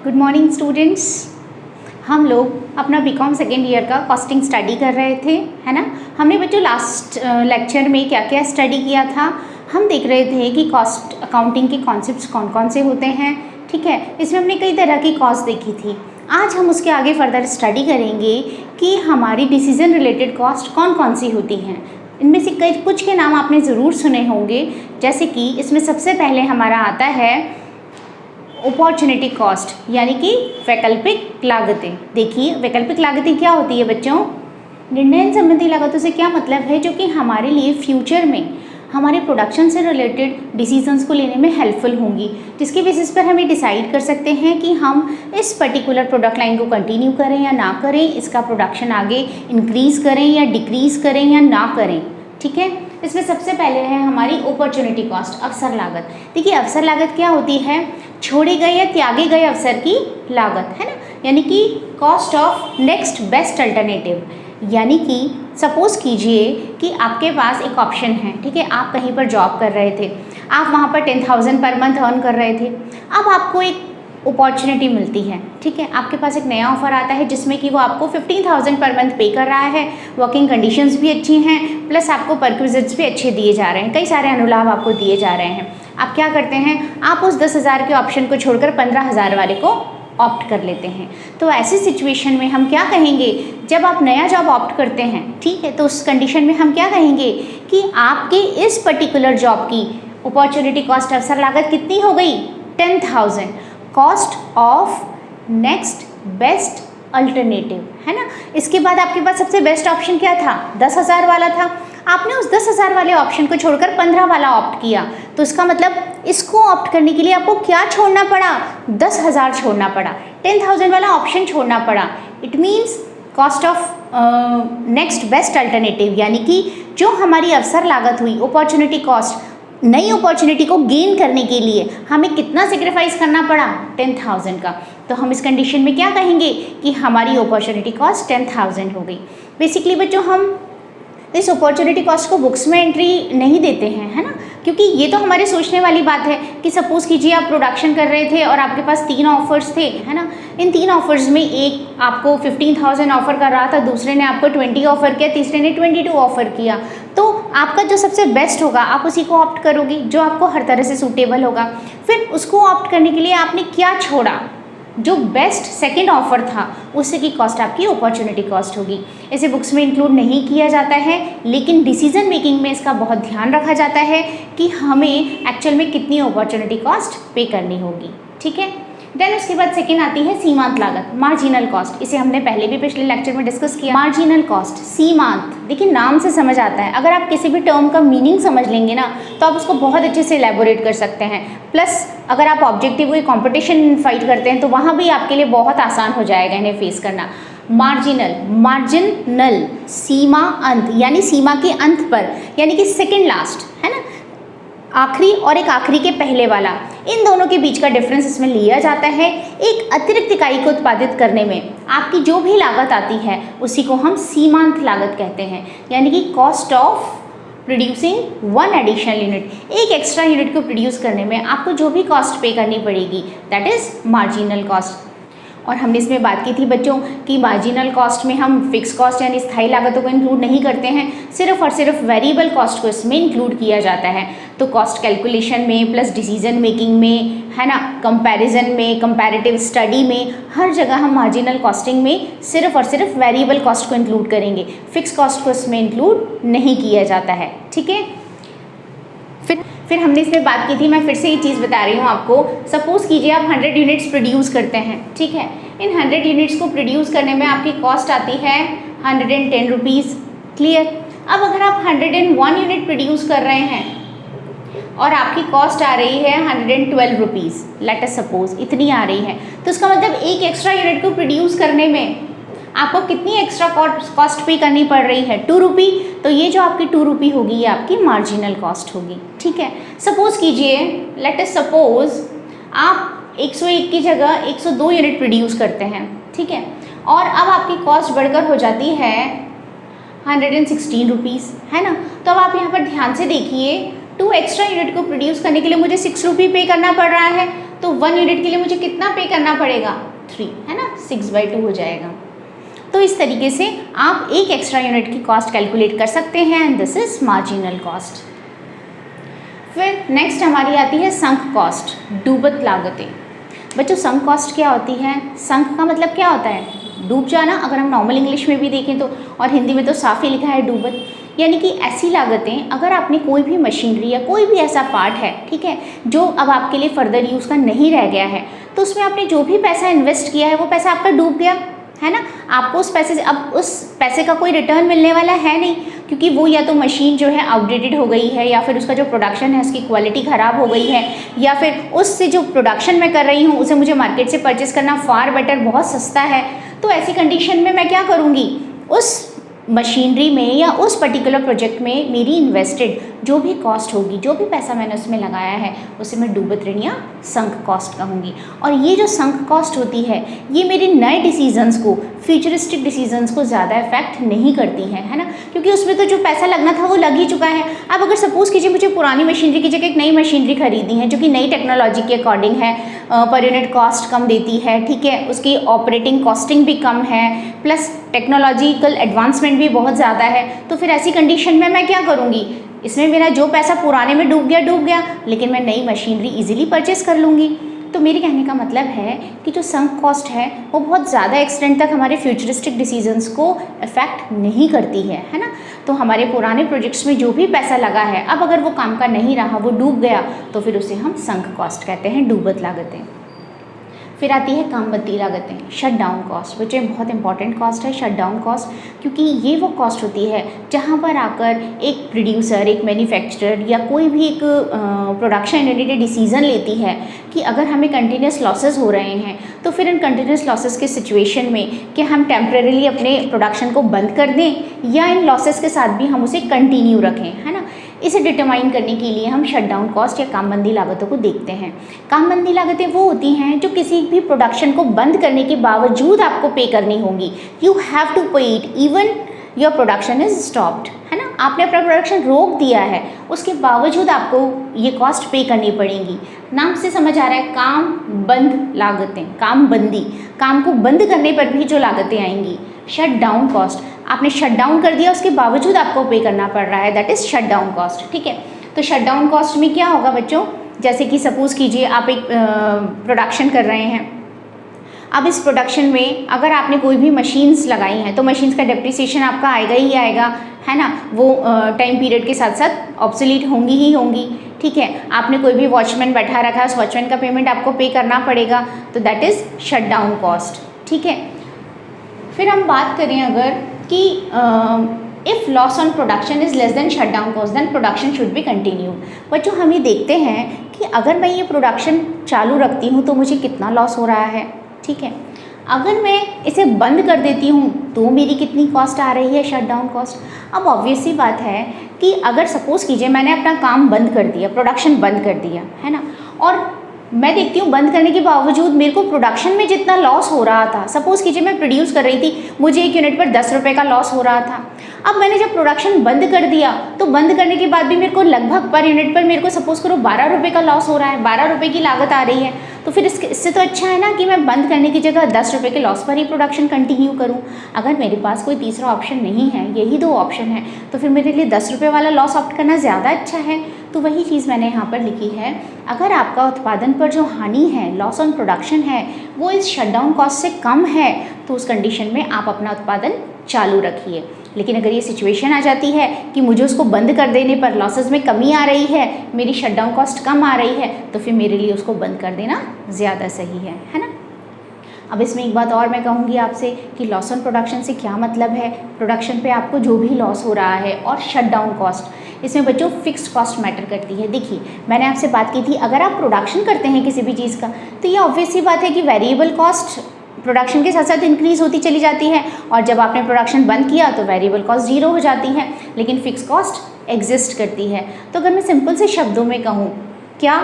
Good morning students. हम लोग अपना बीकॉम सेकेंड ईयर का कॉस्टिंग स्टडी कर रहे थे, है ना। हमने बच्चों लास्ट लेक्चर में क्या क्या स्टडी किया था। हम देख रहे थे कि कॉस्ट अकाउंटिंग के कॉन्सेप्ट्स कौन कौन से होते हैं, ठीक है। इसमें हमने कई तरह की कॉस्ट देखी थी। आज हम उसके आगे फर्दर स्टडी करेंगे कि हमारी डिसीजन रिलेटेड कॉस्ट कौन कौन सी होती हैं। इनमें से कई कुछ के नाम आपने ज़रूर सुने होंगे, जैसे कि इसमें सबसे पहले हमारा आता है अपॉर्चुनिटी कॉस्ट, यानी कि वैकल्पिक लागतें। देखिए वैकल्पिक लागतें क्या होती है बच्चों? निर्णय संबंधी लागतों से क्या मतलब है? जो कि हमारे लिए फ्यूचर में हमारे प्रोडक्शन से रिलेटेड डिसीजंस को लेने में हेल्पफुल होंगी, जिसके बेसिस पर हमें डिसाइड कर सकते हैं कि हम इस पर्टिकुलर प्रोडक्ट लाइन को कंटिन्यू करें या ना करें, इसका प्रोडक्शन आगे इंक्रीज़ करें या डिक्रीज़ करें या ना करें, ठीक है। इसमें सबसे पहले है हमारी अपॉर्चुनिटी कॉस्ट, अवसर लागत। देखिए अवसर लागत क्या होती है? छोड़े गए या त्यागे गए अवसर की लागत, है ना, यानी कि cost of next best alternative. यानी कि सपोज़ कीजिए कि आपके पास एक ऑप्शन है, ठीक है। आप कहीं पर जॉब कर रहे थे, आप वहाँ पर 10,000 पर मंथ अर्न कर रहे थे। अब आपको एक अपॉर्चुनिटी मिलती है, ठीक है। आपके पास एक नया ऑफर आता है जिसमें कि वो आपको 15,000 पर मंथ पे कर रहा है, वर्किंग कंडीशंस भी अच्छी हैं, प्लस आपको परक्विजिट्स भी अच्छे दिए जा रहे हैं, कई सारे अनुलाभ आपको दिए जा रहे हैं। आप क्या करते हैं? आप उस 10,000 के ऑप्शन को छोड़कर 15,000 वाले को ऑप्ट कर लेते हैं। तो ऐसी सिचुएशन में हम क्या कहेंगे? जब आप नया जॉब ऑप्ट करते हैं, ठीक है, तो उस कंडीशन में हम क्या कहेंगे कि आपके इस पर्टिकुलर जॉब की अपॉर्चुनिटी कॉस्ट, अवसर लागत कितनी हो गई? 10,000। Cost of next best alternative, है ना। इसके बाद आपके पास सबसे बेस्ट ऑप्शन क्या था? 10,000 वाला था। आपने उस 10,000 वाले ऑप्शन को छोड़कर 15 वाला ऑप्ट किया, तो इसका मतलब इसको ऑप्ट करने के लिए आपको क्या छोड़ना पड़ा? 10,000 छोड़ना पड़ा, 10,000 वाला ऑप्शन छोड़ना पड़ा। It means cost of next best alternative, यानी कि जो हमारी अवसर लागत हुई, अपॉर्चुनिटी कॉस्ट, नई अपॉर्चुनिटी को गेन करने के लिए हमें कितना सेक्रीफाइस करना पड़ा? 10,000 का। तो हम इस कंडीशन में क्या कहेंगे कि हमारी अपॉर्चुनिटी कॉस्ट 10,000 हो गई। बेसिकली बच्चों हम इस अपॉर्चुनिटी कॉस्ट को बुक्स में एंट्री नहीं देते हैं, है ना, क्योंकि ये तो हमारे सोचने वाली बात है कि सपोज़ कीजिए आप प्रोडक्शन कर रहे थे और आपके पास 3 ऑफर्स थे, है ना। इन 3 ऑफर्स में एक आपको 15,000 ऑफर कर रहा था, दूसरे ने आपको 20 ऑफर किया, तीसरे ने 22 ऑफर किया। तो आपका जो सबसे बेस्ट होगा आप उसी को ऑप्ट करोगे, जो आपको हर तरह से सूटेबल होगा। फिर उसको ऑप्ट करने के लिए आपने क्या छोड़ा? जो बेस्ट सेकंड ऑफर था उसी की कॉस्ट आपकी अपॉर्चुनिटी कॉस्ट होगी। इसे बुक्स में इंक्लूड नहीं किया जाता है, लेकिन डिसीजन मेकिंग में इसका बहुत ध्यान रखा जाता है कि हमें एक्चुअल में कितनी अपॉर्चुनिटी कॉस्ट पे करनी होगी, ठीक है। देन उसके बाद सेकेंड आती है सीमांत लागत, मार्जिनल कॉस्ट। इसे हमने पहले भी पिछले लेक्चर में डिस्कस किया। मार्जिनल कॉस्ट, सीमांत, देखिए नाम से समझ आता है। अगर आप किसी भी टर्म का मीनिंग समझ लेंगे ना, तो आप उसको बहुत अच्छे से एलैबोरेट कर सकते हैं। प्लस अगर आप ऑब्जेक्टिव कोई कॉम्पिटिशन फाइट करते हैं तो वहाँ भी आपके लिए बहुत आसान हो जाएगा इन्हें फेस करना। मार्जिनल, मार्जिनल, सीमा अंत, यानी सीमा के अंत पर, यानी कि सेकेंड लास्ट, है ना, आखिरी और एक आखिरी के पहले वाला, इन दोनों के बीच का डिफरेंस इसमें लिया जाता है। एक अतिरिक्त इकाई को उत्पादित करने में आपकी जो भी लागत आती है उसी को हम सीमांत लागत कहते हैं, यानी कि cost of producing 1 additional unit. एक एक्स्ट्रा यूनिट को प्रोड्यूस करने में आपको जो भी कॉस्ट पे करनी पड़ेगी, दैट इज़ मार्जिनल कॉस्ट। और हमने इसमें बात की थी बच्चों कि मार्जिनल कॉस्ट में हम फिक्स कॉस्ट यानी स्थायी लागतों को इंक्लूड नहीं करते हैं, सिर्फ और सिर्फ वेरिएबल कॉस्ट को इसमें इंक्लूड किया जाता है। तो कॉस्ट कैलकुलेशन में, प्लस डिसीजन मेकिंग में, है ना, कंपैरिजन में, कंपैरेटिव स्टडी में, हर जगह हम मार्जिनल कॉस्टिंग में सिर्फ और सिर्फ वेरिएबल कॉस्ट को इंक्लूड करेंगे, फिक्स कॉस्ट को इसमें इंक्लूड नहीं किया जाता है, ठीक है। फिर हमने इसमें बात की थी, मैं फिर से ये चीज़ बता रही हूँ आपको। सपोज़ कीजिए आप 100 यूनिट्स प्रोड्यूस करते हैं, ठीक है। इन 100 यूनिट्स को प्रोड्यूस करने में आपकी कॉस्ट आती है 110 रुपीज़, क्लियर। अब अगर आप 101 यूनिट प्रोड्यूस कर रहे हैं और आपकी कॉस्ट आ रही है 112 रुपीज़, लेट अस सपोज इतनी आ रही है, तो इसका मतलब एक एक्स्ट्रा यूनिट को प्रोड्यूस करने में आपको कितनी एक्स्ट्रा कॉस्ट पे करनी पड़ रही है? 2 रुपी। तो ये जो आपकी 2 रुपी होगी ये आपकी मार्जिनल कॉस्ट होगी, ठीक है। सपोज़ कीजिए, लेट अस सपोज आप 101 की जगह 102 यूनिट प्रोड्यूस करते हैं, ठीक है, और अब आपकी कॉस्ट बढ़कर हो जाती है 116 रुपीज़, है ना। तो अब आप यहाँ पर ध्यान से देखिए, 2 एक्स्ट्रा यूनिट को प्रोड्यूस करने के लिए मुझे 6 रुपी पे करना पड़ रहा है, तो 1 यूनिट के लिए मुझे कितना पे करना पड़ेगा, 3, है ना, 6/2 हो जाएगा। तो इस तरीके से आप एक एक्स्ट्रा यूनिट की कॉस्ट कैलकुलेट कर सकते हैं and this is marginal cost. फिर नेक्स्ट हमारी आती है संक कॉस्ट, डूबत लागतें। बच्चों संक कॉस्ट क्या होती है? संक का मतलब क्या होता है? डूब जाना, अगर हम नॉर्मल इंग्लिश में भी देखें तो, और हिंदी में तो साफ ही लिखा है डूबत, यानी कि ऐसी लागतें अगर आपने कोई भी मशीनरी या कोई भी ऐसा पार्ट है, ठीक है, जो अब आपके लिए फर्दर यूज़ का नहीं रह गया है, तो उसमें आपने जो भी पैसा इन्वेस्ट किया है वो पैसा आपका डूब गया, है ना। आपको उस पैसे से, अब उस पैसे का कोई रिटर्न मिलने वाला है नहीं, क्योंकि वो या तो मशीन जो है आउटडेटेड हो गई है, या फिर उसका जो प्रोडक्शन है उसकी क्वालिटी ख़राब हो गई है, या फिर उससे जो प्रोडक्शन मैं कर रही हूँ उसे मुझे मार्केट से परचेस करना फार बेटर, बहुत सस्ता है। तो ऐसी कंडीशन में मैं क्या करूँगी, उस मशीनरी में या उस पर्टिकुलर प्रोजेक्ट में मेरी इन्वेस्टेड जो भी कॉस्ट होगी, जो भी पैसा मैंने उसमें लगाया है, उसे मैं डूबत ऋण या संक कॉस्ट कहूँगी। और ये जो संक कॉस्ट होती है ये मेरे नए डिसीजंस को, फ्यूचरिस्टिक डिसीजंस को ज़्यादा इफेक्ट नहीं करती है ना, क्योंकि उसमें तो जो पैसा लगना था वो लग ही चुका है। अब अगर सपोज़ कीजिए मुझे पुरानी मशीनरी की जगह एक नई मशीनरी खरीदनी है जो कि नई टेक्नोलॉजी के अकॉर्डिंग है, पर यूनिट कॉस्ट कम देती है, ठीक है, उसकी ऑपरेटिंग कॉस्टिंग भी कम है, प्लस टेक्नोलॉजिकल एडवांसमेंट भी बहुत ज़्यादा है, तो फिर ऐसी कंडीशन में मैं क्या करूँगी, इसमें मेरा जो पैसा पुराने में डूब गया, लेकिन मैं नई मशीनरी इजीली परचेस कर लूँगी। तो मेरे कहने का मतलब है कि जो संक कॉस्ट है वो बहुत ज़्यादा एक्सटेंट तक हमारे फ्यूचरिस्टिक डिसीजंस को इफेक्ट नहीं करती है ना। तो हमारे पुराने प्रोजेक्ट्स में जो भी पैसा लगा है, अब अगर वो काम का नहीं रहा, वो डूब गया, तो फिर उसे हम संक कॉस्ट कहते हैं, डूबत लागतें। फिर आती है कामबंदी लागतें, शट डाउन कॉस्ट, which बहुत इंपॉर्टेंट कॉस्ट है शट डाउन कॉस्ट, क्योंकि ये वो कॉस्ट होती है जहाँ पर आकर एक प्रोड्यूसर, एक मैन्युफैक्चरर या कोई भी एक प्रोडक्शन रिलेटेड डिसीज़न लेती है कि अगर हमें कंटिन्यूस लॉसेस हो रहे हैं, तो फिर इन कंटिन्यूस लॉसेस के सिचुएशन में कि हम टेम्परेरीली अपने प्रोडक्शन को बंद कर दें या इन लॉसेस के साथ भी हम उसे कंटिन्यू रखें, है ना। इसे डिटरमाइन करने के लिए हम शट डाउन कॉस्ट या कामबंदी लागतों को देखते हैं। कामबंदी लागतें वो होती हैं जो किसी भी प्रोडक्शन को बंद करने के बावजूद आपको पे करनी होंगी। यू हैव टू पे it even your production is stopped, है ना। आपने अपना प्रोडक्शन रोक दिया है, उसके बावजूद आपको ये कॉस्ट पे करनी पड़ेगी। नाम से समझ आ रहा है, काम बंद लागतें, काम बंदी, काम को बंद करने पर भी जो लागतें आएंगी। शट डाउन कॉस्ट, आपने शट डाउन कर दिया, उसके बावजूद आपको पे करना पड़ रहा है, that is shut down cost, ठीक है। तो शट डाउन कॉस्ट में क्या होगा बच्चों, जैसे कि सपोज़ कीजिए आप एक प्रोडक्शन कर रहे हैं। अब इस प्रोडक्शन में अगर आपने कोई भी मशीन्स लगाई हैं तो मशीन्स का डेप्रिसिएशन आपका आएगा ही आएगा, है ना। वो टाइम पीरियड के साथ साथ ऑब्सोलीट होंगी ही होंगी, ठीक है। आपने कोई भी वॉचमैन बैठा रखा है, उस वॉचमैन का पेमेंट आपको पे करना पड़ेगा, तो that is shut down cost, ठीक है। फिर हम बात करें अगर कि if loss on production is less than shut down cost then production should be continue. बच्चों हम ये देखते हैं कि अगर मैं ये प्रोडक्शन चालू रखती हूँ तो मुझे कितना लॉस हो रहा है, ठीक है। अगर मैं इसे बंद कर देती हूँ तो मेरी कितनी कॉस्ट आ रही है, शट डाउन कॉस्ट। अब ऑब्वियस सी बात है कि अगर सपोज़ कीजिए मैंने अपना काम बंद कर दिया, प्रोडक्शन बंद कर दिया, है ना, और मैं देखती हूँ बंद करने के बावजूद मेरे को प्रोडक्शन में जितना लॉस हो रहा था, सपोज़ कीजिए मैं प्रोड्यूस कर रही थी, मुझे एक यूनिट पर 10 रुपये का लॉस हो रहा था। अब मैंने जब प्रोडक्शन बंद कर दिया तो बंद करने के बाद भी मेरे को लगभग पर यूनिट पर मेरे को सपोज़ करो 12 रुपये का लॉस हो रहा है, 12 रुपये की लागत आ रही है। तो फिर इससे तो अच्छा है ना कि मैं बंद करने की जगह 10 रुपये के लॉस पर ही प्रोडक्शन कंटिन्यू करूँ। अगर मेरे पास कोई तीसरा ऑप्शन नहीं है, यही दो ऑप्शन है, तो फिर मेरे लिए 10 रुपये वाला लॉस ऑप्ट करना ज़्यादा अच्छा है। तो वही चीज़ मैंने यहाँ पर लिखी है, अगर आपका उत्पादन पर जो हानि है, लॉस ऑन प्रोडक्शन है, वो इस शटडाउन कॉस्ट से कम है, तो उस कंडीशन में आप अपना उत्पादन चालू रखिए। लेकिन अगर ये सिचुएशन आ जाती है कि मुझे उसको बंद कर देने पर लॉसेस में कमी आ रही है, मेरी शटडाउन कॉस्ट कम आ रही है, तो फिर मेरे लिए उसको बंद कर देना ज़्यादा सही है ना। अब इसमें एक बात और मैं कहूँगी आपसे कि लॉस ऑन प्रोडक्शन से क्या मतलब है। प्रोडक्शन पे आपको जो भी लॉस हो रहा है और शटडाउन कॉस्ट, इसमें बच्चों फिक्स्ड कॉस्ट मैटर करती है। देखिए मैंने आपसे बात की थी, अगर आप प्रोडक्शन करते हैं किसी भी चीज़ का, तो ये ऑब्वियस सी बात है कि वेरिएबल कॉस्ट प्रोडक्शन के साथ साथ इंक्रीज़ होती चली जाती है, और जब आपने प्रोडक्शन बंद किया तो वेरिएबल कॉस्ट 0 हो जाती है, लेकिन फिक्स कॉस्ट एग्जिस्ट करती है। तो अगर मैं सिंपल से शब्दों में कहूँ क्या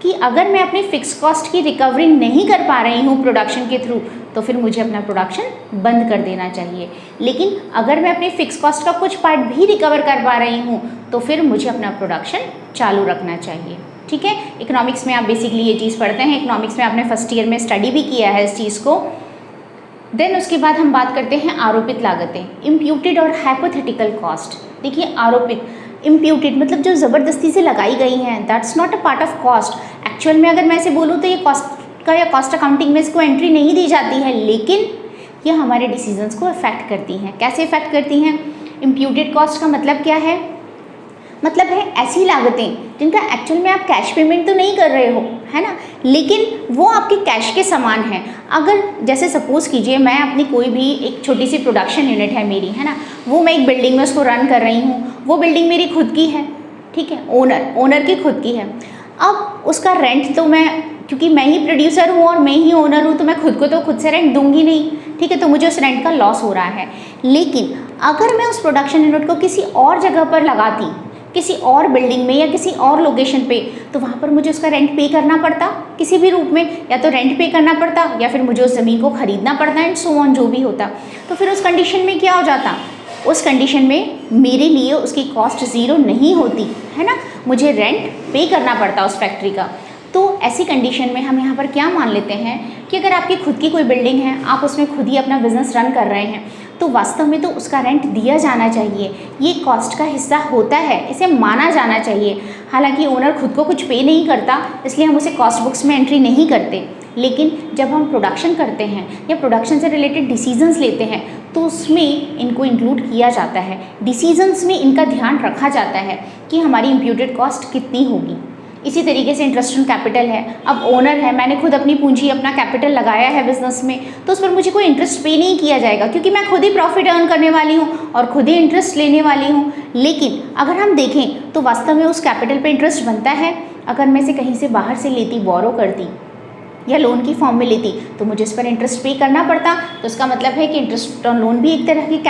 कि अगर मैं अपनी फिक्स कॉस्ट की रिकवरी नहीं कर पा रही हूँ प्रोडक्शन के थ्रू, तो फिर मुझे अपना प्रोडक्शन बंद कर देना चाहिए। लेकिन अगर मैं अपनी फिक्स कॉस्ट का कुछ पार्ट भी रिकवर कर पा रही हूँ, तो फिर मुझे अपना प्रोडक्शन चालू रखना चाहिए, ठीक है। इकोनॉमिक्स में आप बेसिकली ये चीज़ पढ़ते हैं, इकोनॉमिक्स में आपने फर्स्ट ईयर में स्टडी भी किया है इस चीज़ को। देन उसके बाद हम बात करते हैं आरोपित लागतें, इम्प्यूटेड और हाइपोथेटिकल कॉस्ट। देखिए आरोपित, इम्प्यूटेड मतलब जो ज़बरदस्ती से लगाई गई हैं, that's not a part of cost. Actual में अगर मैं ऐसे बोलूँ तो ये कॉस्ट का या कॉस्ट अकाउंटिंग में इसको एंट्री नहीं दी जाती है, लेकिन ये हमारे डिसीजंस को अफेक्ट करती हैं। कैसे अफेक्ट करती हैं? इम्प्यूटेड कॉस्ट का मतलब क्या है? मतलब है ऐसी लागतें जिनका एक्चुअल में आप कैश पेमेंट तो नहीं कर रहे हो, है ना, लेकिन वो आपके कैश के समान है। अगर जैसे सपोज़ कीजिए मैं अपनी कोई भी एक छोटी सी प्रोडक्शन यूनिट है मेरी, है ना, वो मैं एक बिल्डिंग में उसको रन कर रही हूँ, वो बिल्डिंग मेरी खुद की है, ठीक है, ओनर की खुद की है। अब उसका रेंट तो मैं, क्योंकि मैं ही प्रोड्यूसर हूँ और मैं ही ओनर हूँ, तो मैं खुद को तो खुद से रेंट दूंगी नहीं, ठीक है, तो मुझे उस रेंट का लॉस हो रहा है। लेकिन अगर मैं उस प्रोडक्शन यूनिट को किसी और जगह पर लगाती, किसी और बिल्डिंग में या किसी और लोकेशन पे, तो वहाँ पर मुझे उसका रेंट पे करना पड़ता किसी भी रूप में, या तो रेंट पे करना पड़ता या फिर मुझे उस ज़मीन को ख़रीदना पड़ता एंड सो ऑन, जो भी होता। तो फिर उस कंडीशन में क्या हो जाता? उस कंडीशन में मेरे लिए उसकी कॉस्ट ज़ीरो नहीं होती, है ना, मुझे रेंट पे करना पड़ता उस फैक्ट्री का। तो ऐसी कंडीशन में हम यहाँ पर क्या मान लेते हैं कि अगर आपकी खुद की कोई बिल्डिंग है, आप उसमें खुद ही अपना बिजनेस रन कर रहे हैं, तो वास्तव में तो उसका रेंट दिया जाना चाहिए, ये कॉस्ट का हिस्सा होता है, इसे माना जाना चाहिए। हालांकि ओनर खुद को कुछ पे नहीं करता, इसलिए हम उसे कॉस्ट बुक्स में एंट्री नहीं करते, लेकिन जब हम प्रोडक्शन करते हैं या प्रोडक्शन से रिलेटेड डिसीजंस लेते हैं तो उसमें इनको इंक्लूड किया जाता है। डिसीजंस में इनका ध्यान रखा जाता है कि हमारी इम्प्यूटेड कॉस्ट कितनी होगी। इसी तरीके से इंटरेस्ट ऑन कैपिटल है। अब ओनर है, मैंने खुद अपनी पूंजी, अपना कैपिटल लगाया है बिजनेस में, तो उस पर मुझे कोई इंटरेस्ट पे नहीं किया जाएगा, क्योंकि मैं खुद ही प्रॉफिट अर्न करने वाली हूँ और खुद ही इंटरेस्ट लेने वाली हूँ। लेकिन अगर हम देखें तो वास्तव में उस कैपिटल पे इंटरेस्ट बनता है। अगर मैं इसे कहीं से बाहर से लेती, बोरो करती या लोन की फॉर्म में लेती, तो मुझे इस पर इंटरेस्ट पे करना पड़ता। तो इसका मतलब है कि इंटरेस्ट ऑन लोन भी एक तरह की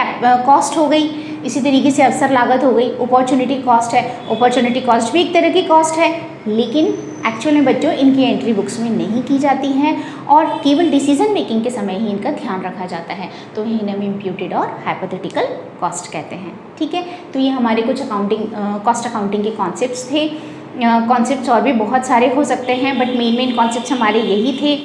कॉस्ट हो गई। इसी तरीके से अवसर लागत हो गई, अपॉर्चुनिटी कॉस्ट है, अपॉर्चुनिटी कॉस्ट भी एक तरह की कॉस्ट है, लेकिन एक्चुअल में बच्चों इनकी एंट्री बुक्स में नहीं की जाती हैं और केवल डिसीजन मेकिंग के समय ही इनका ध्यान रखा जाता है। तो इन्हें हम इम्प्यूटेड और हाइपोथेटिकल कॉस्ट कहते हैं, ठीक है। तो ये हमारे कुछ कॉस्ट अकाउंटिंग के कॉन्सेप्ट्स थे। कॉन्सेप्ट्स और भी बहुत सारे हो सकते हैं, बट मेन कॉन्सेप्ट्स हमारे यही थे।